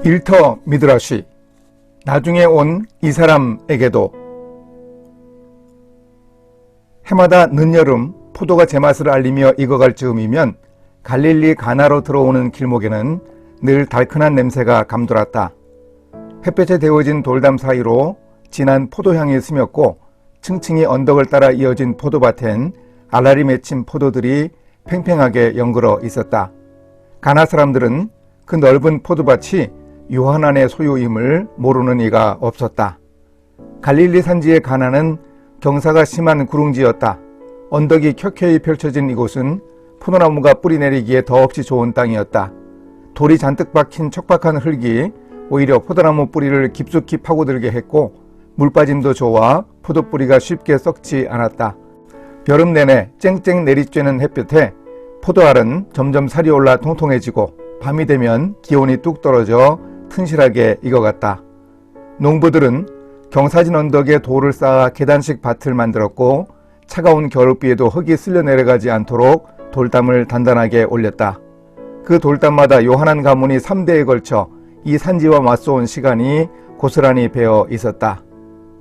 일터 미드라시. 나중에 온 이 사람에게도. 해마다 늦여름 포도가 제맛을 알리며 익어갈 즈음이면 갈릴리 가나로 들어오는 길목에는 늘 달큰한 냄새가 감돌았다. 햇볕에 데워진 돌담 사이로 진한 포도향이 스쳤고 층층이 언덕을 따라 이어진 포도밭엔 알알이 맺힌 포도들이 팽팽하게 연걸어 있었다. 가나 사람들은 그 넓은 포도밭이 요하난의 소유임을 모르는 이가 없었다. 갈릴리 산지의 가나는 경사가 심한 구릉지였다. 언덕이 켜켜이 펼쳐진 이곳은 포도나무가 뿌리 내리기에 더없이 좋은 땅이었다. 돌이 잔뜩 박힌 척박한 흙이 오히려 포도나무 뿌리를 깊숙이 파고들게 했고 물 빠짐도 좋아 포도뿌리가 쉽게 썩지 않았다. 여름 내내 쨍쨍 내리쬐는 햇볕에 포도알은 점점 살이 올라 통통해지고 밤이 되면 기온이 뚝 떨어져 튼실하게 익어갔다. 농부들은 경사진 언덕에 돌을 쌓아 계단식 밭을 만들었고 차가운 겨울비에도 흙이 쓸려 내려가지 않도록 돌담을 단단하게 올렸다. 그 돌담마다 요한한 가문이 3대에 걸쳐 이 산지와 맞서온 시간이 고스란히 배어 있었다.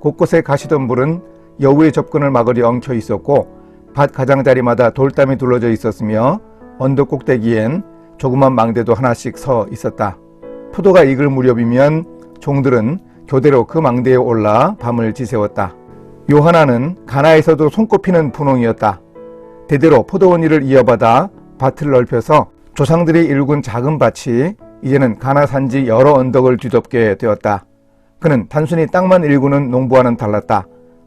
곳곳에 가시덤불은 여우의 접근을 막으려 엉켜 있었고 밭 가장자리마다 돌담이 둘러져 있었으며 언덕 꼭대기엔 조그만 망대도 하나씩 서 있었다. 포도가 익을 무렵이면 종들은 교대로 그 망대에 올라 밤을 지새웠다. 요하나는 가나에서도 손꼽히는 분홍이었다. 대대로 포도원 일을 이어받아 밭을 넓혀서 조상들이 일군 작은 밭이 이제는 가나 산지 여러 언덕을 뒤덮게 되었다. 그는 단순히 땅만 일구는 농부와는 달랐다.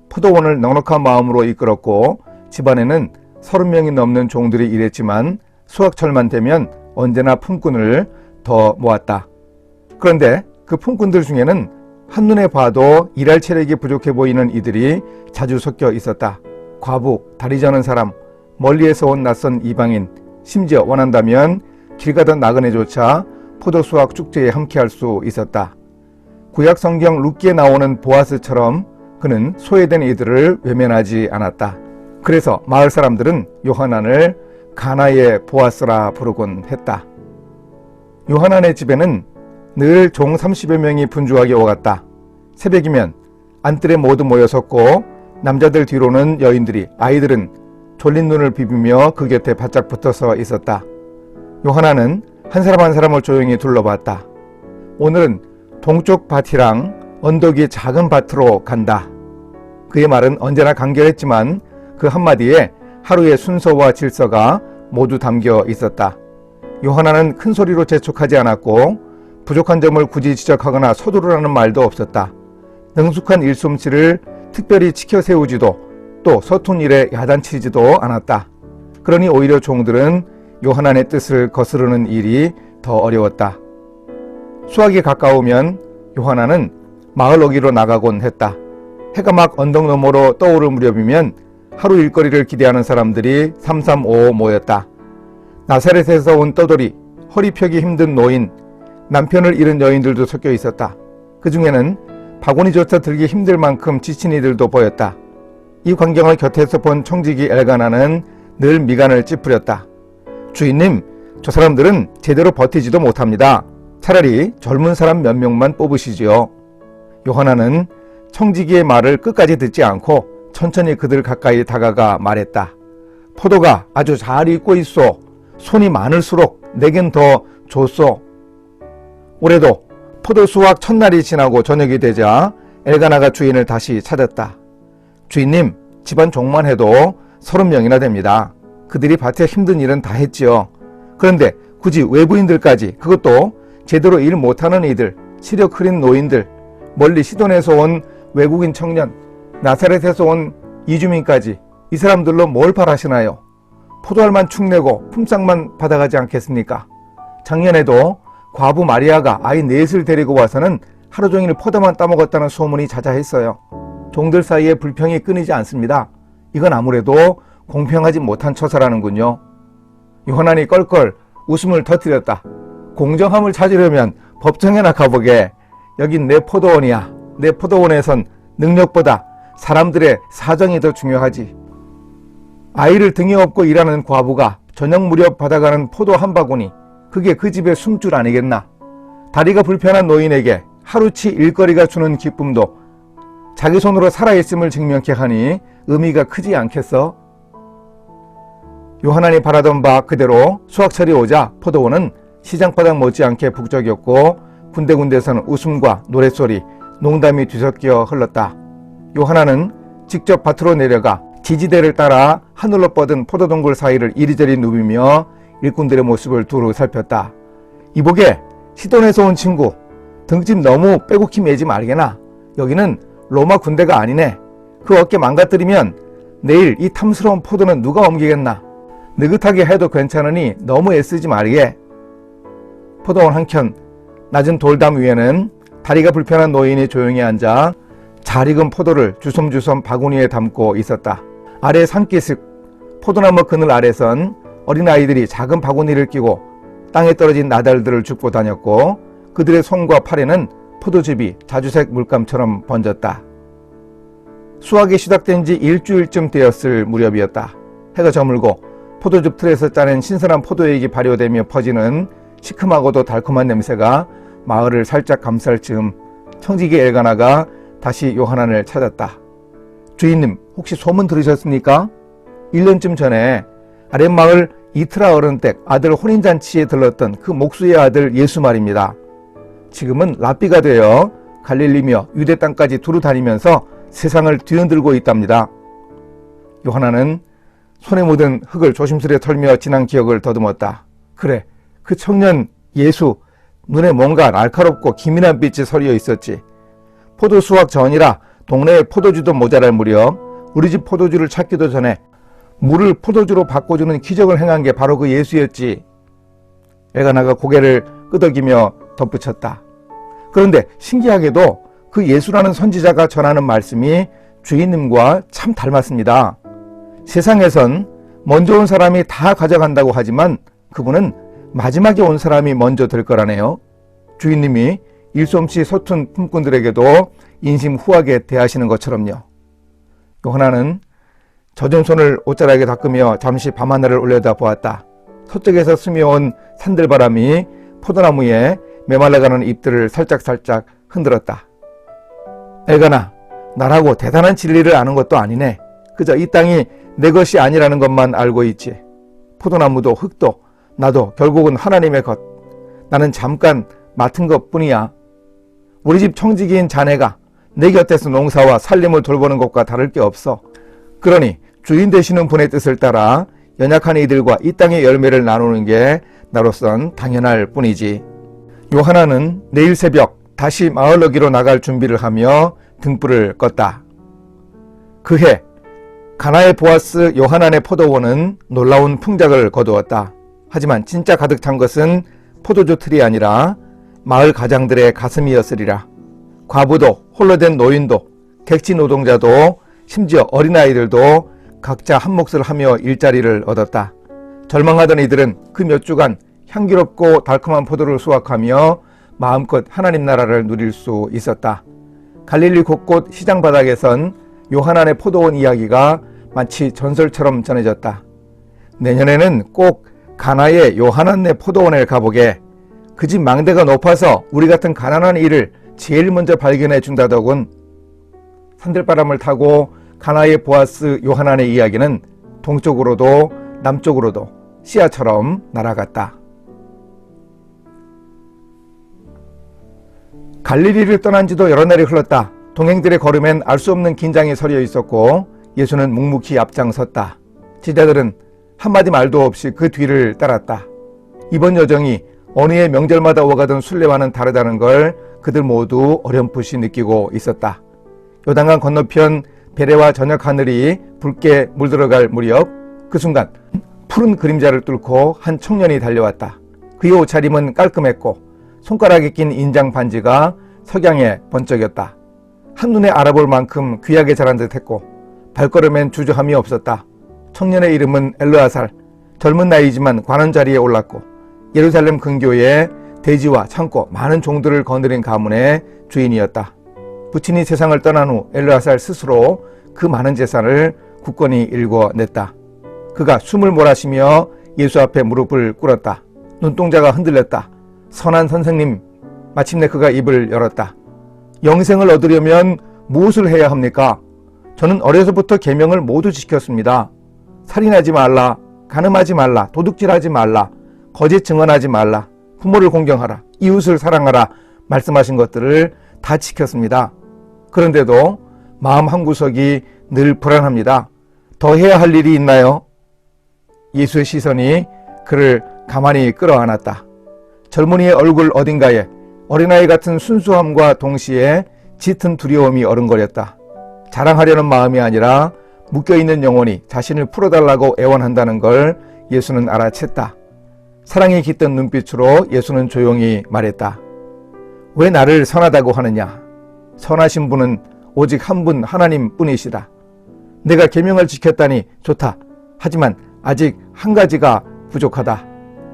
포도원을 넉넉한 마음으로 이끌었고 집안에는 30명이 넘는 종들이 일했지만 수확철만 되면 언제나 품꾼을 더 모았다. 그런데 그 품꾼들 중에는 한눈에 봐도 일할 체력이 부족해 보이는 이들이 자주 섞여 있었다. 과부, 다리 저는 사람, 멀리에서 온 낯선 이방인, 심지어 원한다면 길 가던 나그네조차 포도 수확 축제에 함께할 수 있었다. 구약 성경 룻기에 나오는 보아스처럼 그는 소외된 이들을 외면하지 않았다. 그래서 마을 사람들은 요하난을 가나의 보아스라 부르곤 했다. 요하난의 집에는 늘 종 30여 명이 분주하게 오갔다. 새벽이면 안뜰에 모두 모여섰고 남자들 뒤로는 여인들이, 아이들은 졸린 눈을 비비며 그 곁에 바짝 붙어서 있었다. 요하난은 한 사람 한 사람을 조용히 둘러봤다. 오늘은 동쪽 밭이랑 언덕 위 작은 밭으로 간다. 그의 말은 언제나 간결했지만 그 한마디에 하루의 순서와 질서가 모두 담겨 있었다. 요하난은 큰 소리로 재촉하지 않았고 부족한 점을 굳이 지적하거나 서두르라는 말도 없었다. 능숙한 일솜씨를 특별히 치켜 세우지도 또 서툰 일에 야단치지도 않았다. 그러니 오히려 종들은 요하난의 뜻을 거스르는 일이 더 어려웠다. 수확이 가까우면 요하난은 마을 어귀로 나가곤 했다. 해가 막 언덕 너머로 떠오를 무렵이면 하루 일거리를 기대하는 사람들이 삼삼오오 모였다. 나사렛에서 온 떠돌이, 허리 펴기 힘든 노인, 남편을 잃은 여인들도 섞여 있었다. 그 중에는 바구니조차 들기 힘들 만큼 지친 이들도 보였다. 이 광경을 곁에서 본 청지기 엘가나는 늘 미간을 찌푸렸다. 주인님, 저 사람들은 제대로 버티지도 못합니다. 차라리 젊은 사람 몇 명만 뽑으시지요. 요하나는 청지기의 말을 끝까지 듣지 않고 천천히 그들 가까이 다가가 말했다. 포도가 아주 잘 익고 있소. 손이 많을수록 내겐 더 좋소. 올해도 포도 수확 첫날이 지나고 저녁이 되자 엘가나가 주인을 다시 찾았다. 주인님, 집안 종만 해도 30명이나 됩니다. 그들이 밭에 힘든 일은 다 했지요. 그런데 굳이 외부인들까지, 그것도 제대로 일 못하는 이들, 시력 흐린 노인들, 멀리 시돈에서 온 외국인 청년, 나사렛에서 온 이주민까지 이 사람들로 뭘 바라시나요? 포도알만 축내고 품삯만 받아가지 않겠습니까? 작년에도 과부 마리아가 아이 넷을 데리고 와서는 하루 종일 포도만 따먹었다는 소문이 자자했어요. 종들 사이에 불평이 끊이지 않습니다. 이건 아무래도 공평하지 못한 처사라는군요. 요하난이 껄껄 웃음을 터뜨렸다. 공정함을 찾으려면 법정에나 가보게. 여긴 내 포도원이야. 내 포도원에선 능력보다 사람들의 사정이 더 중요하지. 아이를 등에 업고 일하는 과부가 저녁 무렵 받아가는 포도 한 바구니, 그게 그 집의 숨줄 아니겠나. 다리가 불편한 노인에게 하루치 일거리가 주는 기쁨도 자기 손으로 살아있음을 증명케 하니 의미가 크지 않겠어? 요한안이 바라던 바 그대로 수확철이 오자 포도원은 시장바닥 못지않게 북적였고 군데군데서는 웃음과 노랫소리, 농담이 뒤섞여 흘렀다. 요한안은 직접 밭으로 내려가 지지대를 따라 하늘로 뻗은 포도동굴 사이를 이리저리 누비며 일꾼들의 모습을 두루 살폈다. 이보게, 시돈에서 온 친구, 등짐 너무 빼곡히 매지 말게나. 여기는 로마 군대가 아니네. 그 어깨 망가뜨리면 내일 이 탐스러운 포도는 누가 옮기겠나. 느긋하게 해도 괜찮으니 너무 애쓰지 말게. 포도원 한켠 낮은 돌담 위에는 다리가 불편한 노인이 조용히 앉아 잘 익은 포도를 주섬주섬 바구니에 담고 있었다. 아래 산기슭 포도나무 그늘 아래선 어린아이들이 작은 바구니를 끼고 땅에 떨어진 나달들을 줍고 다녔고 그들의 손과 팔에는 포도즙이 자주색 물감처럼 번졌다. 수확이 시작된 지 일주일쯤 되었을 무렵이었다. 해가 저물고 포도즙 틀에서 짜낸 신선한 포도액이 발효되며 퍼지는 시큼하고도 달콤한 냄새가 마을을 살짝 감쌀 즈음 청지기 엘가나가 다시 요한안을 찾았다. 주인님, 혹시 소문 들으셨습니까? 1년쯤 전에 아랫마을 이트라 어른댁 아들 혼인잔치에 들렀던 그 목수의 아들 예수 말입니다. 지금은 랍비가 되어 갈릴리며 유대 땅까지 두루 다니면서 세상을 뒤흔들고 있답니다. 요한안은 손에 묻은 흙을 조심스레 털며 지난 기억을 더듬었다. 그래, 그 청년 예수, 눈에 뭔가 날카롭고 기민한 빛이 서려 있었지. 포도 수확 전이라 동네에 포도주도 모자랄 무렵 우리 집 포도주를 찾기도 전에 물을 포도주로 바꿔주는 기적을 행한 게 바로 그 예수였지. 엘가나가 고개를 끄덕이며 덧붙였다. 그런데 신기하게도 그 예수라는 선지자가 전하는 말씀이 주인님과 참 닮았습니다. 세상에선 먼저 온 사람이 다 가져간다고 하지만 그분은 마지막에 온 사람이 먼저 될 거라네요. 주인님이 일솜씨 서툰 품꾼들에게도 인심 후하게 대하시는 것처럼요. 요한안은 젖은 손을 옷자락에 닦으며 잠시 밤하늘을 올려다 보았다. 서쪽에서 스며온 산들바람이 포도나무에 메말라가는 잎들을 살짝살짝 흔들었다. 엘가나, 나라고 대단한 진리를 아는 것도 아니네. 그저 이 땅이 내 것이 아니라는 것만 알고 있지. 포도나무도 흙도 나도 결국은 하나님의 것. 나는 잠깐 맡은 것뿐이야. 우리 집 청지기인 자네가 내 곁에서 농사와 살림을 돌보는 것과 다를 게 없어. 그러니 주인 되시는 분의 뜻을 따라 연약한 이들과 이 땅의 열매를 나누는 게 나로선 당연할 뿐이지. 요한안은 내일 새벽 다시 마을러기로 나갈 준비를 하며 등불을 껐다. 그해 가나의 보아스 요한안의 포도원은 놀라운 풍작을 거두었다. 하지만 진짜 가득 찬 것은 포도주 틀이 아니라 마을 가장들의 가슴이었으리라. 과부도 홀로 된 노인도 객지 노동자도 심지어 어린아이들도 각자 한 몫을 하며 일자리를 얻었다. 절망하던 이들은 그 몇 주간 향기롭고 달콤한 포도를 수확하며 마음껏 하나님 나라를 누릴 수 있었다. 갈릴리 곳곳 시장 바닥에선 요한안의 포도원 이야기가 마치 전설처럼 전해졌다. 내년에는 꼭 가나의 요한안네 포도원에 가보게. 그 집 망대가 높아서 우리 같은 가난한 이를 제일 먼저 발견해 준다더군. 산들바람을 타고 가나의 보아스 요한안의 이야기는 동쪽으로도 남쪽으로도 씨앗처럼 날아갔다. 갈릴리를 떠난 지도 여러 날이 흘렀다. 동행들의 걸음엔 알 수 없는 긴장이 서려 있었고 예수는 묵묵히 앞장섰다. 제자들은 한마디 말도 없이 그 뒤를 따랐다. 이번 여정이 어느 해 명절마다 오가던 순례와는 다르다는 걸 그들 모두 어렴풋이 느끼고 있었다. 요단강 건너편 베레와 저녁 하늘이 붉게 물들어갈 무렵 그 순간 푸른 그림자를 뚫고 한 청년이 달려왔다. 그의 옷차림은 깔끔했고 손가락에 낀 인장 반지가 석양에 번쩍였다. 한눈에 알아볼 만큼 귀하게 자란 듯했고 발걸음엔 주저함이 없었다. 청년의 이름은 엘르아살. 젊은 나이지만 관원 자리에 올랐고 예루살렘 근교에 대지와 창고 많은 종들을 거느린 가문의 주인이었다. 부친이 세상을 떠난 후 엘르아살 스스로 그 많은 재산을 굳건히 일궈냈다. 그가 숨을 몰아쉬며 예수 앞에 무릎을 꿇었다. 눈동자가 흔들렸다. 선한 선생님, 마침내 그가 입을 열었다. 영생을 얻으려면 무엇을 해야 합니까? 저는 어려서부터 계명을 모두 지켰습니다. 살인하지 말라, 간음하지 말라, 도둑질하지 말라, 거짓 증언하지 말라, 부모를 공경하라, 이웃을 사랑하라 말씀하신 것들을 다 지켰습니다. 그런데도 마음 한구석이 늘 불안합니다. 더 해야 할 일이 있나요? 예수의 시선이 그를 가만히 끌어안았다. 젊은이의 얼굴 어딘가에 어린아이 같은 순수함과 동시에 짙은 두려움이 어른거렸다. 자랑하려는 마음이 아니라 묶여있는 영혼이 자신을 풀어달라고 애원한다는 걸 예수는 알아챘다. 사랑이 깃든 눈빛으로 예수는 조용히 말했다. 왜 나를 선하다고 하느냐? 선하신 분은 오직 한 분 하나님 뿐이시다. 내가 계명을 지켰다니 좋다. 하지만 아직 한 가지가 부족하다.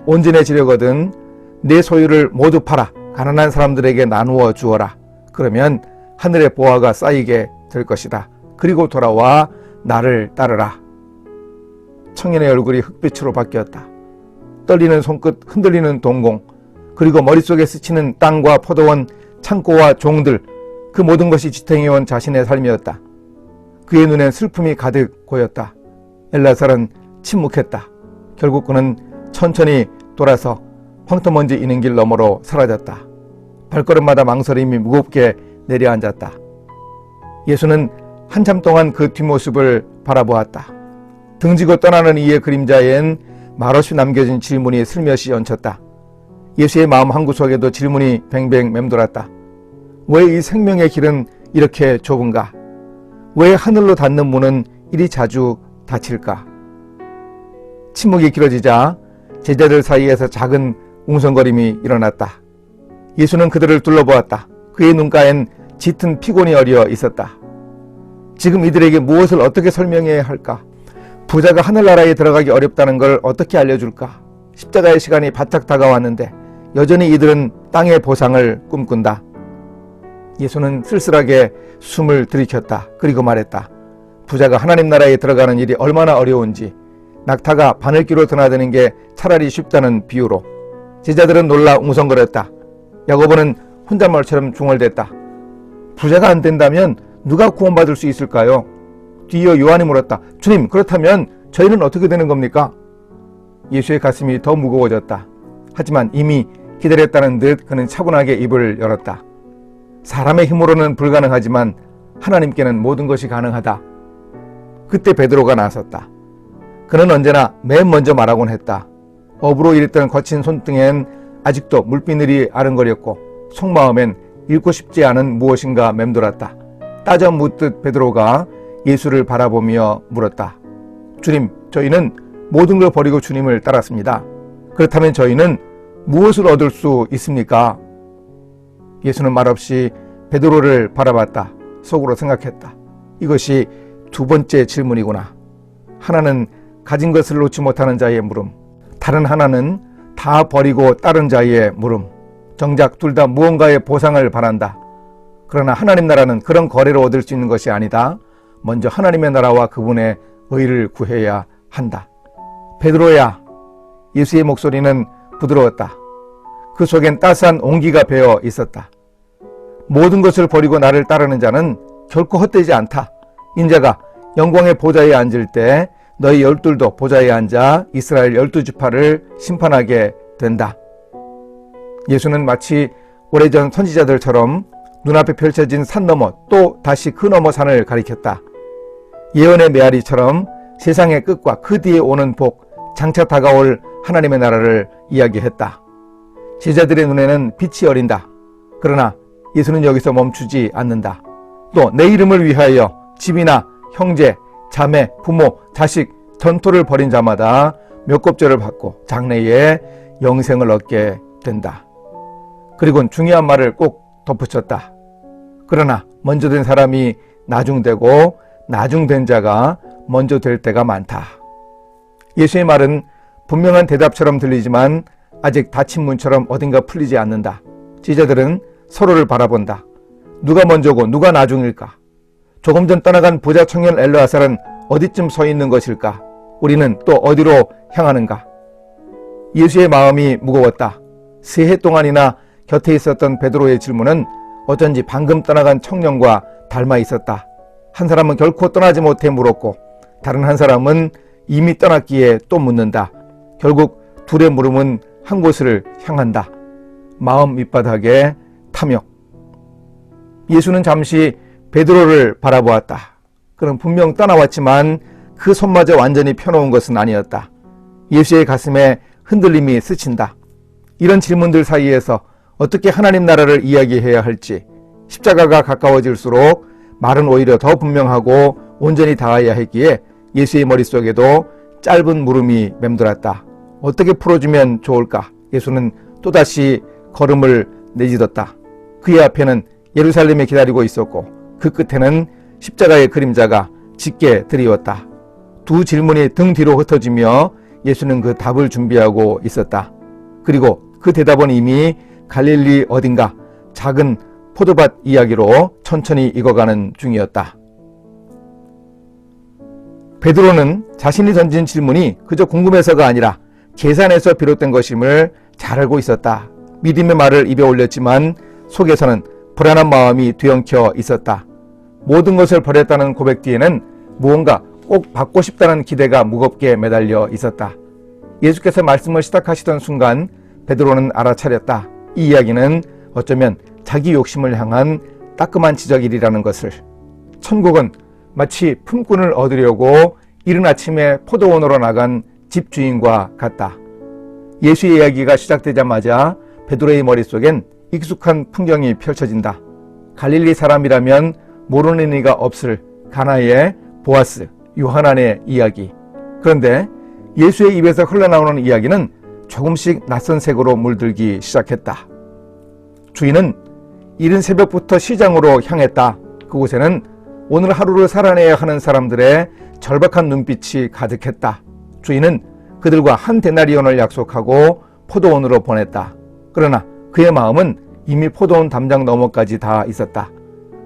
온전해지려거든 내 소유를 모두 팔아 가난한 사람들에게 나누어 주어라. 그러면 하늘의 보화가 쌓이게 될 것이다. 그리고 돌아와 나를 따르라. 청년의 얼굴이 흑빛으로 바뀌었다. 떨리는 손끝, 흔들리는 동공, 그리고 머릿속에 스치는 땅과 포도원, 창고와 종들, 그 모든 것이 지탱해온 자신의 삶이었다. 그의 눈엔 슬픔이 가득 고였다. 엘라살은 침묵했다. 결국 그는 천천히 돌아서 황토먼지 있는 길 너머로 사라졌다. 발걸음마다 망설임이 무겁게 내려앉았다. 예수는 한참 동안 그 뒷모습을 바라보았다. 등지고 떠나는 이의 그림자엔 말없이 남겨진 질문이 슬며시 얹혔다. 예수의 마음 한구석에도 질문이 뱅뱅 맴돌았다. 왜 이 생명의 길은 이렇게 좁은가? 왜 하늘로 닿는 문은 이리 자주 닫힐까? 침묵이 길어지자 제자들 사이에서 작은 웅성거림이 일어났다. 예수는 그들을 둘러보았다. 그의 눈가엔 짙은 피곤이 어려 있었다. 지금 이들에게 무엇을 어떻게 설명해야 할까? 부자가 하늘나라에 들어가기 어렵다는 걸 어떻게 알려줄까? 십자가의 시간이 바짝 다가왔는데 여전히 이들은 땅의 보상을 꿈꾼다. 예수는 쓸쓸하게 숨을 들이켰다. 그리고 말했다. 부자가 하나님 나라에 들어가는 일이 얼마나 어려운지, 낙타가 바늘귀로 드나드는 게 차라리 쉽다는 비유로. 제자들은 놀라 웅성거렸다. 야고보는 혼잣말처럼 중얼댔다. 부자가 안 된다면 누가 구원받을 수 있을까요? 뒤이어 요한이 물었다. 주님, 그렇다면 저희는 어떻게 되는 겁니까? 예수의 가슴이 더 무거워졌다. 하지만 이미 기다렸다는 듯 그는 차분하게 입을 열었다. 사람의 힘으로는 불가능하지만 하나님께는 모든 것이 가능하다. 그때 베드로가 나섰다. 그는 언제나 맨 먼저 말하곤 했다. 업으로 일했던 거친 손등엔 아직도 물비늘이 아른거렸고 속마음엔 잃고 싶지 않은 무엇인가 맴돌았다. 따져 묻듯 베드로가 예수를 바라보며 물었다. 주님, 저희는 모든 걸 버리고 주님을 따랐습니다. 그렇다면 저희는 무엇을 얻을 수 있습니까? 예수는 말없이 베드로를 바라봤다. 속으로 생각했다. 이것이 두 번째 질문이구나. 하나는 가진 것을 놓지 못하는 자의 물음, 다른 하나는 다 버리고 따른 자의 물음. 정작 둘 다 무언가의 보상을 바란다. 그러나 하나님 나라는 그런 거래로 얻을 수 있는 것이 아니다. 먼저 하나님의 나라와 그분의 의를 구해야 한다. 베드로야. 예수의 목소리는 부드러웠다. 그 속엔 따스한 온기가 배어 있었다. 모든 것을 버리고 나를 따르는 자는 결코 헛되지 않다. 인자가 영광의 보좌에 앉을 때 너희 열둘도 보좌에 앉아 이스라엘 12지파를 심판하게 된다. 예수는 마치 오래전 선지자들처럼 눈앞에 펼쳐진 산 너머 또 다시 그 너머 산을 가리켰다. 예언의 메아리처럼 세상의 끝과 그 뒤에 오는 복, 장차 다가올 하나님의 나라를 이야기했다. 제자들의 눈에는 빛이 어린다. 그러나 예수는 여기서 멈추지 않는다. 또 내 이름을 위하여 집이나 형제, 자매, 부모, 자식, 전토를 벌인 자마다 멸곱절을 받고 장래에 영생을 얻게 된다. 그리고는 중요한 말을 꼭 덧붙였다. 그러나 먼저 된 사람이 나중되고 나중된 자가 먼저 될 때가 많다. 예수의 말은 분명한 대답처럼 들리지만 아직 닫힌 문처럼 어딘가 풀리지 않는다. 제자들은 서로를 바라본다. 누가 먼저고 누가 나중일까? 조금 전 떠나간 부자 청년 엘르아살은 어디쯤 서 있는 것일까? 우리는 또 어디로 향하는가? 예수의 마음이 무거웠다. 3해 동안이나 곁에 있었던 베드로의 질문은 어쩐지 방금 떠나간 청년과 닮아 있었다. 한 사람은 결코 떠나지 못해 물었고 다른 한 사람은 이미 떠났기에 또 묻는다. 결국 둘의 물음은 한 곳을 향한다. 마음 밑바닥의 탐욕. 예수는 잠시 베드로를 바라보았다. 그는 분명 떠나왔지만 그 손마저 완전히 펴놓은 것은 아니었다. 예수의 가슴에 흔들림이 스친다. 이런 질문들 사이에서 어떻게 하나님 나라를 이야기해야 할지, 십자가가 가까워질수록 말은 오히려 더 분명하고 온전히 닿아야 했기에 예수의 머릿속에도 짧은 물음이 맴돌았다. 어떻게 풀어주면 좋을까? 예수는 또다시 걸음을 내딛었다. 그의 앞에는 예루살렘이 기다리고 있었고 그 끝에는 십자가의 그림자가 짙게 드리웠다. 두 질문이 등 뒤로 흩어지며 예수는 그 답을 준비하고 있었다. 그리고 그 대답은 이미 갈릴리 어딘가 작은 포도밭 이야기로 천천히 익어가는 중이었다. 베드로는 자신이 던진 질문이 그저 궁금해서가 아니라 계산에서 비롯된 것임을 잘 알고 있었다. 믿음의 말을 입에 올렸지만 속에서는 불안한 마음이 뒤엉켜 있었다. 모든 것을 버렸다는 고백 뒤에는 무언가 꼭 받고 싶다는 기대가 무겁게 매달려 있었다. 예수께서 말씀을 시작하시던 순간 베드로는 알아차렸다. 이 이야기는 어쩌면 자기 욕심을 향한 따끔한 지적이라는 것을. 천국은 마치 품꾼을 얻으려고 이른 아침에 포도원으로 나간 집주인과 같다. 예수의 이야기가 시작되자마자 베드로의 머릿속엔 익숙한 풍경이 펼쳐진다. 갈릴리 사람이라면 모르는 이가 없을 가나의 보아스, 요하난의 이야기. 그런데 예수의 입에서 흘러나오는 이야기는 조금씩 낯선 색으로 물들기 시작했다. 주인은 이른 새벽부터 시장으로 향했다. 그곳에는 오늘 하루를 살아내야 하는 사람들의 절박한 눈빛이 가득했다. 주인은 그들과 한 데나리온을 약속하고 포도원으로 보냈다. 그러나 그의 마음은 이미 포도원 담장 너머까지 다 있었다.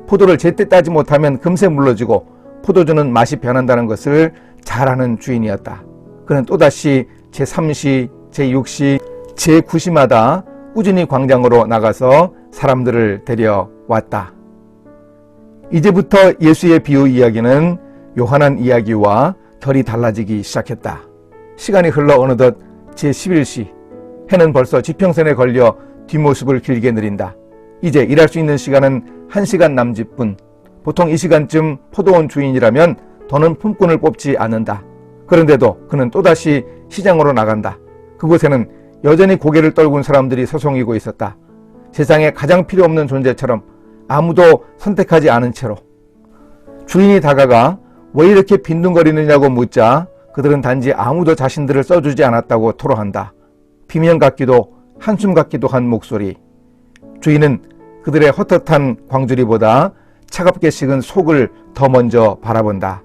포도를 제때 따지 못하면 금세 물러지고 포도주는 맛이 변한다는 것을 잘 아는 주인이었다. 그는 또다시 제3시, 제6시, 제9시마다 꾸준히 광장으로 나가서 사람들을 데려왔다. 이제부터 예수의 비유 이야기는 요한한 이야기와 결이 달라지기 시작했다. 시간이 흘러 어느덧 제11시, 해는 벌써 지평선에 걸려 뒷모습을 길게 느린다. 이제 일할 수 있는 시간은 1시간 남짓뿐. 보통 이 시간쯤 포도원 주인이라면 더는 품꾼을 뽑지 않는다. 그런데도 그는 또다시 시장으로 나간다. 그곳에는 여전히 고개를 떨군 사람들이 서성이고 있었다. 세상에 가장 필요 없는 존재처럼 아무도 선택하지 않은 채로. 주인이 다가가 왜 이렇게 빈둥거리느냐고 묻자 그들은 단지 아무도 자신들을 써주지 않았다고 토로한다. 비명 같기도 한숨 같기도 한 목소리. 주인은 그들의 헛헛한 광주리보다 차갑게 식은 속을 더 먼저 바라본다.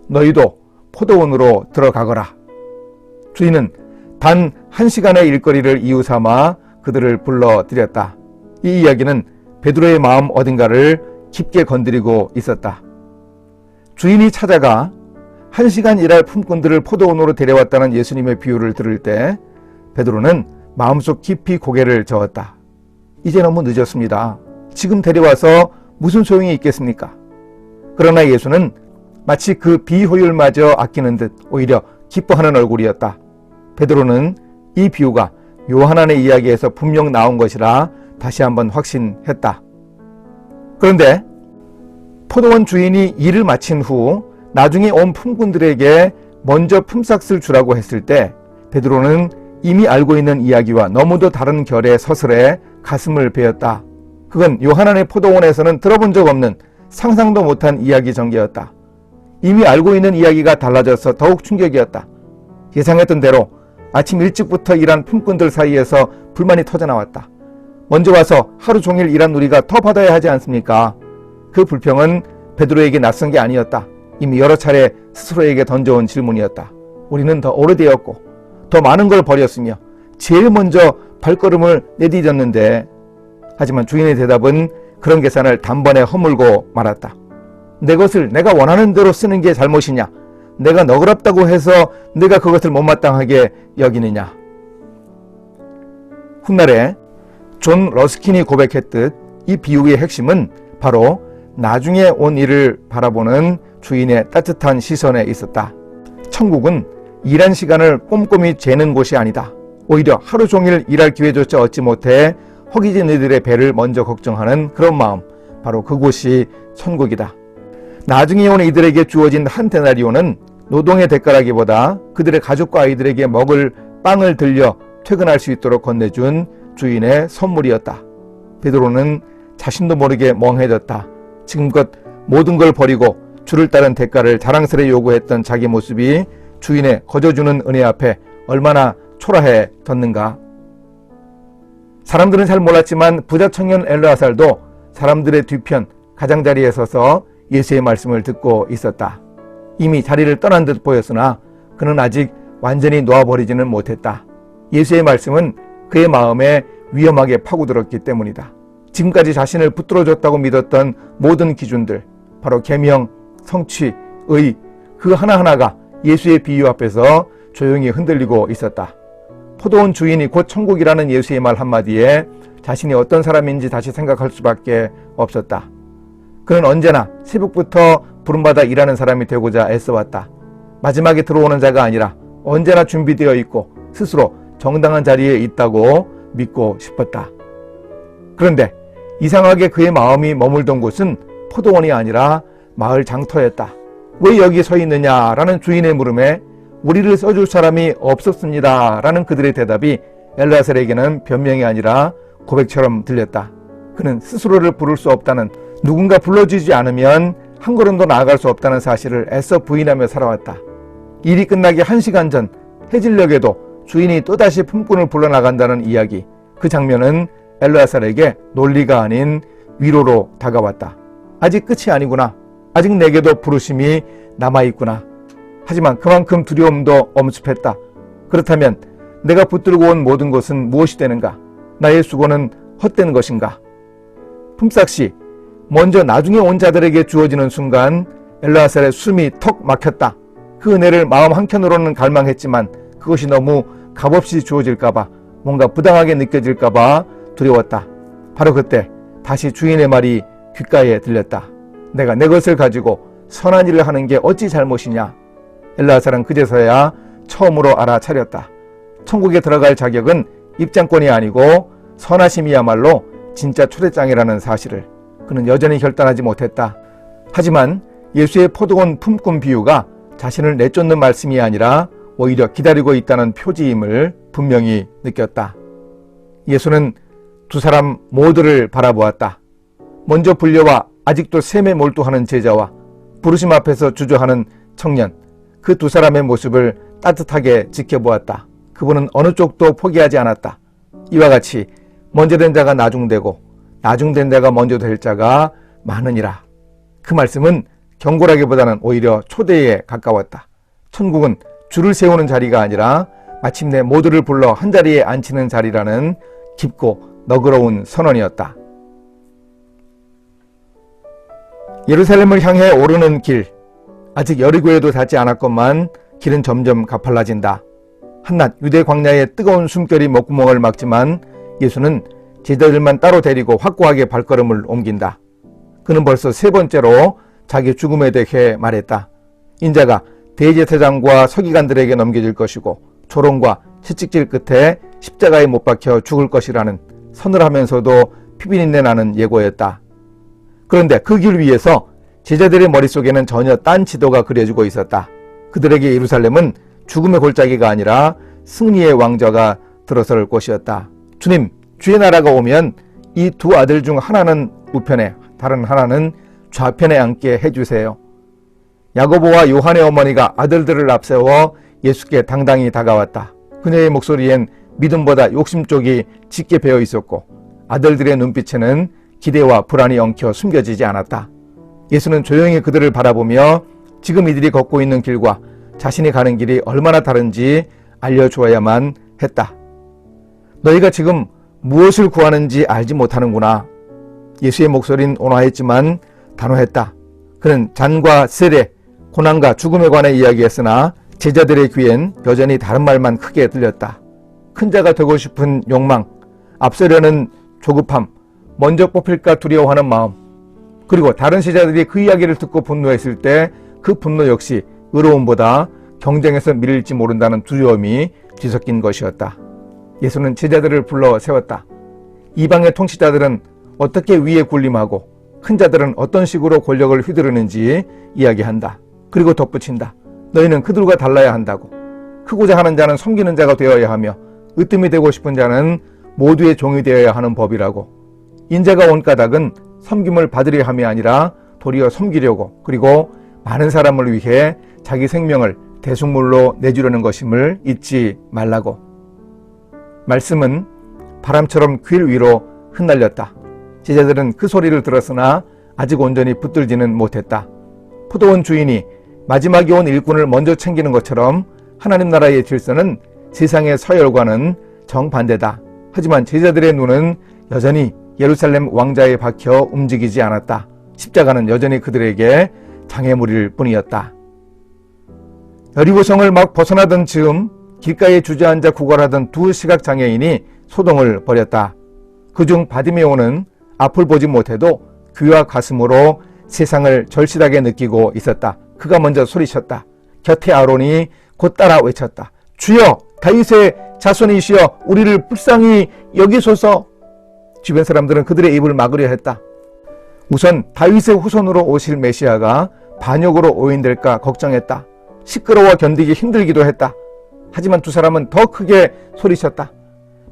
너희도 포도원으로 들어가거라. 주인은 단 1시간의 일거리를 이유 삼아 그들을 불러들였다. 이 이야기는 베드로의 마음 어딘가를 깊게 건드리고 있었다. 주인이 찾아가 1시간 일할 품꾼들을 포도원으로 데려왔다는 예수님의 비유를 들을 때 베드로는 마음속 깊이 고개를 저었다. 이제 너무 늦었습니다. 지금 데려와서 무슨 소용이 있겠습니까? 그러나 예수는 마치 그 비효율마저 아끼는 듯 오히려 기뻐하는 얼굴이었다. 베드로는 이 비유가 요한안의 이야기에서 분명 나온 것이라 다시 한번 확신했다. 그런데 포도원 주인이 일을 마친 후 나중에 온 품꾼들에게 먼저 품삯을 주라고 했을 때 베드로는 이미 알고 있는 이야기와 너무도 다른 결의 서술에 가슴을 베었다. 그건 요한안의 포도원에서는 들어본 적 없는 상상도 못한 이야기 전개였다. 이미 알고 있는 이야기가 달라져서 더욱 충격이었다. 예상했던 대로 아침 일찍부터 일한 품꾼들 사이에서 불만이 터져나왔다. 먼저 와서 하루 종일 일한 우리가 더 받아야 하지 않습니까? 그 불평은 베드로에게 낯선 게 아니었다. 이미 여러 차례 스스로에게 던져온 질문이었다. 우리는 더 오래되었고 더 많은 걸 버렸으며 제일 먼저 발걸음을 내디뎠는데, 하지만 주인의 대답은 그런 계산을 단번에 허물고 말았다. 내 것을 내가 원하는 대로 쓰는 게 잘못이냐? 내가 너그럽다고 해서 내가 그것을 못마땅하게 여기느냐? 훗날에 존 러스킨이 고백했듯 이 비유의 핵심은 바로 나중에 온 일을 바라보는 주인의 따뜻한 시선에 있었다. 천국은 일한 시간을 꼼꼼히 재는 곳이 아니다. 오히려 하루 종일 일할 기회조차 얻지 못해 허기진 이들의 배를 먼저 걱정하는 그런 마음, 바로 그곳이 천국이다. 나중에 온 이들에게 주어진 한 데나리온은 노동의 대가라기보다 그들의 가족과 아이들에게 먹을 빵을 들려 퇴근할 수 있도록 건네준 주인의 선물이었다. 베드로는 자신도 모르게 멍해졌다. 지금껏 모든 걸 버리고 주를 따른 대가를 자랑스레 요구했던 자기 모습이 주인의 거저주는 은혜 앞에 얼마나 초라해졌는가. 사람들은 잘 몰랐지만 부자 청년 엘르아살도 사람들의 뒤편 가장자리에 서서 예수의 말씀을 듣고 있었다. 이미 자리를 떠난 듯 보였으나 그는 아직 완전히 놓아버리지는 못했다. 예수의 말씀은 그의 마음에 위험하게 파고들었기 때문이다. 지금까지 자신을 붙들어줬다고 믿었던 모든 기준들, 바로 계명, 성취, 의, 그 하나하나가 예수의 비유 앞에서 조용히 흔들리고 있었다. 포도원 주인이 곧 천국이라는 예수의 말 한마디에 자신이 어떤 사람인지 다시 생각할 수밖에 없었다. 그는 언제나 새벽부터 부름받아 일하는 사람이 되고자 애써왔다. 마지막에 들어오는 자가 아니라 언제나 준비되어 있고 스스로 정당한 자리에 있다고 믿고 싶었다. 그런데 이상하게 그의 마음이 머물던 곳은 포도원이 아니라 마을 장터였다. 왜 여기 서 있느냐라는 주인의 물음에 우리를 써줄 사람이 없었습니다 라는 그들의 대답이 엘르아살에게는 변명이 아니라 고백처럼 들렸다. 그는 스스로를 부를 수 없다는, 누군가 불러주지 않으면 한 걸음도 나아갈 수 없다는 사실을 애써 부인하며 살아왔다. 일이 끝나기 1시간 전 해질녘에도 주인이 또다시 품꾼을 불러나간다는 이야기, 그 장면은 엘르아살에게 논리가 아닌 위로로 다가왔다. 아직 끝이 아니구나. 아직 내게도 부르심이 남아있구나. 하지만 그만큼 두려움도 엄습했다. 그렇다면 내가 붙들고 온 모든 것은 무엇이 되는가? 나의 수고는 헛된 것인가? 품삯이 먼저 나중에 온 자들에게 주어지는 순간 엘르아살의 숨이 턱 막혔다. 그 은혜를 마음 한켠으로는 갈망했지만 그것이 너무 값없이 주어질까봐, 뭔가 부당하게 느껴질까봐 두려웠다. 바로 그때 다시 주인의 말이 귓가에 들렸다. 내가 내 것을 가지고 선한 일을 하는 게 어찌 잘못이냐. 엘르아살은 그제서야 처음으로 알아차렸다. 천국에 들어갈 자격은 입장권이 아니고 선하심이야말로 진짜 초대장이라는 사실을. 그는 여전히 결단하지 못했다. 하지만 예수의 포도원 품꾼 비유가 자신을 내쫓는 말씀이 아니라 오히려 기다리고 있다는 표지임을 분명히 느꼈다. 예수는 두 사람 모두를 바라보았다. 먼저 불려와 아직도 셈에 몰두하는 제자와 부르심 앞에서 주저하는 청년, 그 두 사람의 모습을 따뜻하게 지켜보았다. 그분은 어느 쪽도 포기하지 않았다. 이와 같이 먼저 된 자가 나중되고 나중된 자가 먼저 될 자가 많으니라. 그 말씀은 경고라기보다는 오히려 초대에 가까웠다. 천국은 줄을 세우는 자리가 아니라 마침내 모두를 불러 한자리에 앉히는 자리라는 깊고 너그러운 선언이었다. 예루살렘을 향해 오르는 길, 아직 여리고에도 닿지 않았건만 길은 점점 가팔라진다. 한낮 유대 광야의 뜨거운 숨결이 목구멍을 막지만 예수는 제자들만 따로 데리고 확고하게 발걸음을 옮긴다. 그는 벌써 3번째로 자기 죽음에 대해 말했다. 인자가 대제사장과 서기관들에게 넘겨질 것이고 조롱과 채찍질 끝에 십자가에 못 박혀 죽을 것이라는 서늘하면서도 피비린내 나는 예고였다. 그런데 그 길 위에서 제자들의 머릿속에는 전혀 딴 지도가 그려지고 있었다. 그들에게 예루살렘은 죽음의 골짜기가 아니라 승리의 왕좌가 들어설 곳이었다. 주님, 주의 나라가 오면 이 두 아들 중 하나는 우편에, 다른 하나는 좌편에 앉게 해주세요. 야고보와 요한의 어머니가 아들들을 앞세워 예수께 당당히 다가왔다. 그녀의 목소리엔 믿음보다 욕심 쪽이 짙게 배어 있었고 아들들의 눈빛에는 기대와 불안이 엉켜 숨겨지지 않았다. 예수는 조용히 그들을 바라보며 지금 이들이 걷고 있는 길과 자신이 가는 길이 얼마나 다른지 알려주어야만 했다. 너희가 지금 무엇을 구하는지 알지 못하는구나. 예수의 목소리는 온화했지만 단호했다. 그는 잔과 세례, 고난과 죽음에 관해 이야기했으나 제자들의 귀엔 여전히 다른 말만 크게 들렸다. 큰 자가 되고 싶은 욕망, 앞서려는 조급함, 먼저 뽑힐까 두려워하는 마음, 그리고 다른 제자들이 그 이야기를 듣고 분노했을 때 그 분노 역시 의로움보다 경쟁에서 밀릴지 모른다는 두려움이 뒤섞인 것이었다. 예수는 제자들을 불러 세웠다. 이방의 통치자들은 어떻게 위에 군림하고 큰 자들은 어떤 식으로 권력을 휘두르는지 이야기한다. 그리고 덧붙인다. 너희는 그들과 달라야 한다고. 크고자 하는 자는 섬기는 자가 되어야 하며 으뜸이 되고 싶은 자는 모두의 종이 되어야 하는 법이라고. 인자가 온 까닭은 섬김을 받으려 함이 아니라 도리어 섬기려고, 그리고 많은 사람을 위해 자기 생명을 대속물로 내주려는 것임을 잊지 말라고. 말씀은 바람처럼 길 위로 흩날렸다. 제자들은 그 소리를 들었으나 아직 온전히 붙들지는 못했다. 포도원 주인이 마지막에 온 일꾼을 먼저 챙기는 것처럼 하나님 나라의 질서는 세상의 서열과는 정반대다. 하지만 제자들의 눈은 여전히 예루살렘 왕자에 박혀 움직이지 않았다. 십자가는 여전히 그들에게 장애물일 뿐이었다. 여리고성을 막 벗어나던 즈음 길가에 주저앉아 구걸하던 두 시각장애인이 소동을 벌였다. 그중 바디메오는 앞을 보지 못해도 귀와 가슴으로 세상을 절실하게 느끼고 있었다. 그가 먼저 소리쳤다. 곁에 아론이 곧 따라 외쳤다. 주여, 다윗의 자손이시여, 우리를 불쌍히 여기소서. 주변 사람들은 그들의 입을 막으려 했다. 우선 다윗의 후손으로 오실 메시아가 반역으로 오인될까 걱정했다. 시끄러워 견디기 힘들기도 했다. 하지만 두 사람은 더 크게 소리쳤다.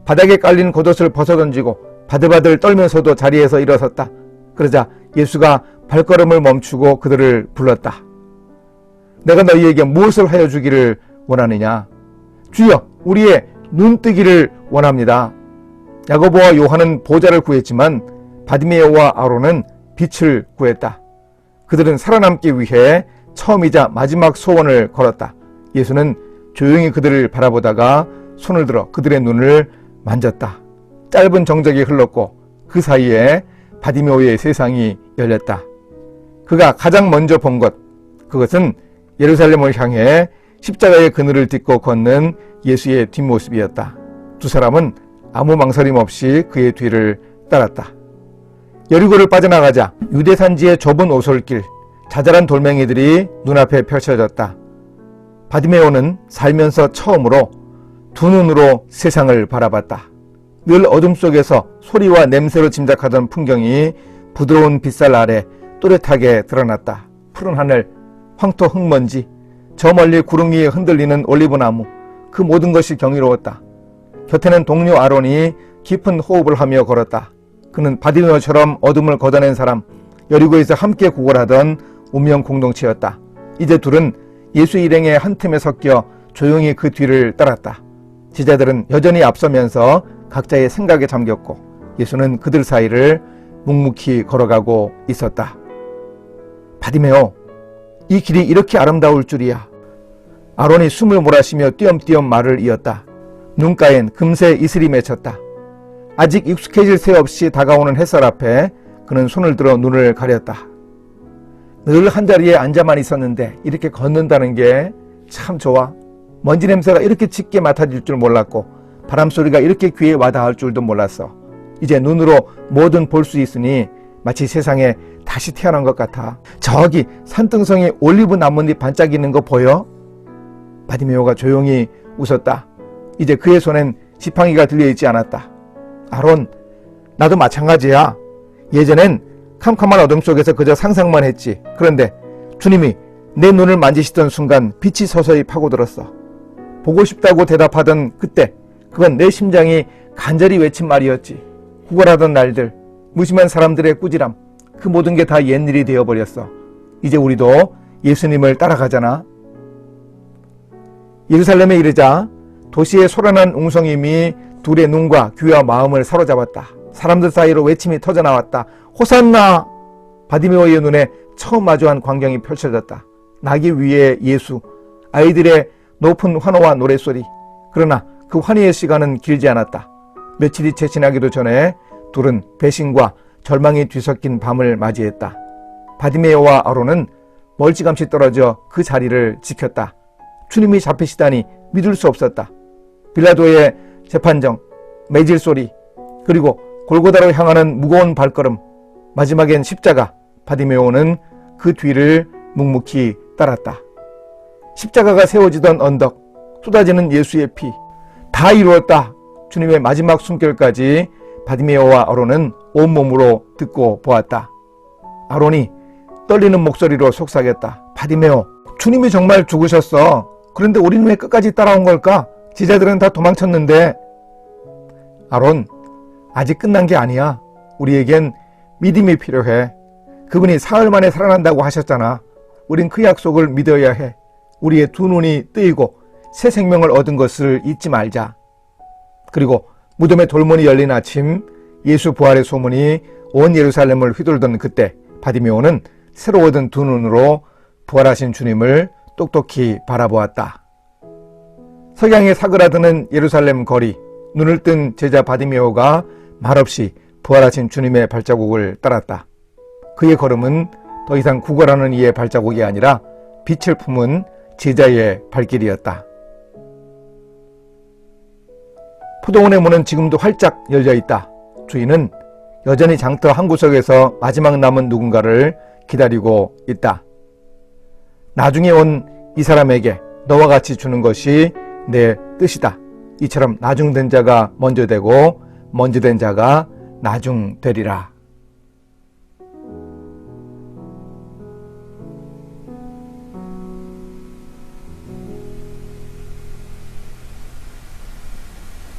바닥에 깔린 겉옷을 벗어던지고 바들바들 떨면서도 자리에서 일어섰다. 그러자 예수가 발걸음을 멈추고 그들을 불렀다. 내가 너희에게 무엇을 하여 주기를 원하느냐? 주여, 우리의 눈뜨기를 원합니다. 야고보와 요한은 보좌를 구했지만 바디메오와 아론은 빛을 구했다. 그들은 살아남기 위해 처음이자 마지막 소원을 걸었다. 예수는 조용히 그들을 바라보다가 손을 들어 그들의 눈을 만졌다. 짧은 정적이 흘렀고 그 사이에 바디메오의 세상이 열렸다. 그가 가장 먼저 본 것, 그것은 예루살렘을 향해 십자가의 그늘을 딛고 걷는 예수의 뒷모습이었다. 두 사람은 아무 망설임 없이 그의 뒤를 따랐다. 여리고를 빠져나가자 유대 산지의 좁은 오솔길, 자잘한 돌멩이들이 눈앞에 펼쳐졌다. 바디메오는 살면서 처음으로 두 눈으로 세상을 바라봤다. 늘 어둠 속에서 소리와 냄새로 짐작하던 풍경이 부드러운 빗살 아래 또렷하게 드러났다. 푸른 하늘, 황토 흙먼지, 저 멀리 구름 위에 흔들리는 올리브나무, 그 모든 것이 경이로웠다. 곁에는 동료 아론이 깊은 호흡을 하며 걸었다. 그는 바디메오처럼 어둠을 걷어낸 사람, 여리고에서 함께 구걸하던 운명 공동체였다. 이제 둘은 예수 일행의 한 틈에 섞여 조용히 그 뒤를 따랐다. 제자들은 여전히 앞서면서 각자의 생각에 잠겼고 예수는 그들 사이를 묵묵히 걸어가고 있었다. 바디메오, 이 길이 이렇게 아름다울 줄이야. 아론이 숨을 몰아쉬며 띄엄띄엄 말을 이었다. 눈가엔 금세 이슬이 맺혔다. 아직 익숙해질 새 없이 다가오는 햇살 앞에 그는 손을 들어 눈을 가렸다. 늘 한자리에 앉아만 있었는데 이렇게 걷는다는 게 참 좋아. 먼지 냄새가 이렇게 짙게 맡아질 줄 몰랐고 바람소리가 이렇게 귀에 와닿을 줄도 몰랐어. 이제 눈으로 뭐든 볼 수 있으니 마치 세상에 다시 태어난 것 같아. 저기 산등성에 올리브 나뭇잎 반짝이는 거 보여? 바디메오가 조용히 웃었다. 이제 그의 손엔 지팡이가 들려있지 않았다. 아론, 나도 마찬가지야. 예전엔 캄캄한 어둠 속에서 그저 상상만 했지. 그런데 주님이 내 눈을 만지시던 순간 빛이 서서히 파고들었어. 보고 싶다고 대답하던 그때, 그건 내 심장이 간절히 외친 말이었지. 구걸하던 날들, 무심한 사람들의 꾸지람, 그 모든 게 다 옛일이 되어버렸어. 이제 우리도 예수님을 따라가잖아. 예루살렘에 이르자 도시의 소란한 웅성임이 둘의 눈과 귀와 마음을 사로잡았다. 사람들 사이로 외침이 터져나왔다. 호산나! 바디메오의 눈에 처음 마주한 광경이 펼쳐졌다. 나귀 위에 예수, 아이들의 높은 환호와 노랫소리. 그러나 그 환희의 시간은 길지 않았다. 며칠이 채 지나기도 전에 둘은 배신과 절망이 뒤섞인 밤을 맞이했다. 바디메오와 아론은 멀찌감치 떨어져 그 자리를 지켰다. 주님이 잡히시다니 믿을 수 없었다. 빌라도의 재판정, 매질 소리, 그리고 골고다로 향하는 무거운 발걸음, 마지막엔 십자가. 바디메오는 그 뒤를 묵묵히 따랐다. 십자가가 세워지던 언덕, 쏟아지는 예수의 피, 다 이루었다. 주님의 마지막 숨결까지 바디메오와 아론은 온몸으로 듣고 보았다. 아론이 떨리는 목소리로 속삭였다. 바디메오, 주님이 정말 죽으셨어. 그런데 우리는 왜 끝까지 따라온 걸까? 제자들은 다 도망쳤는데. 아론, 아직 끝난 게 아니야. 우리에겐 믿음이 필요해. 그분이 사흘 만에 살아난다고 하셨잖아. 우린 그 약속을 믿어야 해. 우리의 두 눈이 뜨이고 새 생명을 얻은 것을 잊지 말자. 그리고 무덤의 돌문이 열린 아침, 예수 부활의 소문이 온 예루살렘을 휘둘던 그때 바디메오는 새로 얻은 두 눈으로 부활하신 주님을 똑똑히 바라보았다. 석양에 사그라드는 예루살렘 거리, 눈을 뜬 제자 바디메오가 말없이 부활하신 주님의 발자국을 따랐다. 그의 걸음은 더 이상 구걸하는 이의 발자국이 아니라 빛을 품은 제자의 발길이었다. 포도원의 문은 지금도 활짝 열려 있다. 주인은 여전히 장터 한 구석에서 마지막 남은 누군가를 기다리고 있다. 나중에 온 이 사람에게 너와 같이 주는 것이 내 뜻이다. 이처럼 나중된 자가 먼저 되고 먼저 된 자가 나중 되리라.